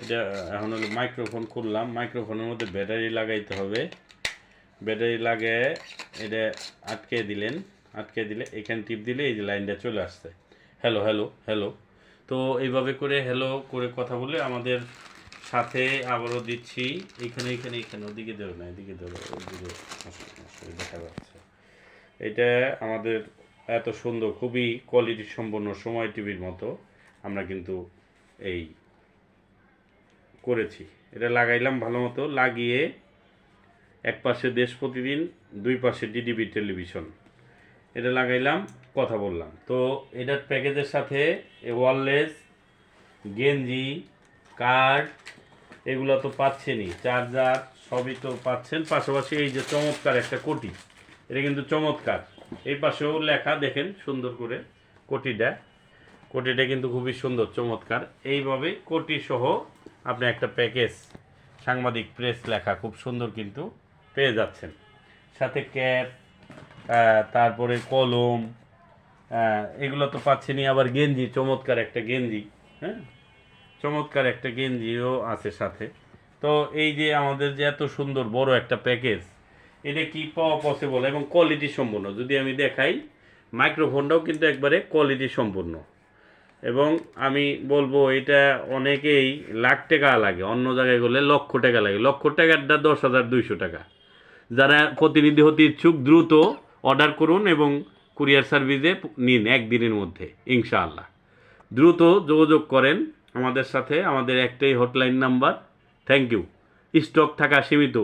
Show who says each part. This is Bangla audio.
Speaker 1: এটা এখন হলো মাইক্রোফোন খুললাম, মাইক্রোফোনের মধ্যে ব্যাটারি লাগাইতে হবে। ব্যাটারি লাগিয়ে এটা আটকে দিলেন, আটকে দিলে এখানে টিপ দিলে এই যে লাইনটা চলে আসছে, হ্যালো হ্যালো হ্যালো। তো এইভাবে করে হ্যালো করে কথা বলে আমাদের সাথে আবারও দিচ্ছি, এখানে এখানে এখানে ওদিকে দেবো না, এদিকে দেবো, ওদিকে দেখা যাচ্ছে। এটা আমাদের এত সুন্দর, খুবই কোয়ালিটি সম্পন্ন সময় টিভির মতো আমরা কিন্তু এই করেছি। এটা লাগাইলাম ভালো মতো, লাগিয়ে এক পাশে দেশ প্রতিদিন, দুই পাশে ডিডিবি টেলিভিশন, এটা লাগাইলাম, কথা বললাম। তো এটার প্যাকেজের সাথে ওয়্যারলেস, গেঞ্জি, কার্ড এগুলো তো পাচ্ছেনই, চার্জার সবই তো পাচ্ছেন। পাশাপাশি এই যে চমৎকার একটা কোটি, এটা কিন্তু চমৎকার। এই পাশেও লেখা দেখেন সুন্দর করে কোটিটা, কোটিটা কিন্তু খুবই সুন্দর চমৎকার। এইভাবে কোটি সহ আপনি একটা প্যাকেজ সাংবাদিক প্রেস লেখা খুব সুন্দর কিন্তু পেয়ে যাচ্ছেন। সাথে ক্যাপ, তারপরে কলম, এগুলো তো পাচ্ছেনই। আবার গেঞ্জি, চমৎকার একটা গেঞ্জি, হ্যাঁ চমৎকার একটা গেঞ্জিও আছে সাথে। তো এই যে আমাদের যে এত সুন্দর বড় একটা প্যাকেজ, এটা কি পাওয়া পসিবল এবং কোয়ালিটি সম্পন্ন। যদি আমি দেখাই, মাইক্রোফোনটাও কিন্তু একবারে কোয়ালিটি সম্পন্ন। এবং আমি বলবো এটা অনেকেই লাখ টাকা লাগে, অন্য জায়গায় গেলে লক্ষ টাকা লাগে। লক্ষ টাকারটা 10,200 টাকা। যারা প্রতিনিধি হতে ইচ্ছুক দ্রুত অর্ডার করুন এবং কুরিয়ার সার্ভিসে নিন একদিনের মধ্যে ইনশাআল্লাহ। দ্রুত যোগাযোগ করেন আমাদের সাথে, আমাদের একটাই hotline number. Thank you. Stock থাকা সীমিত।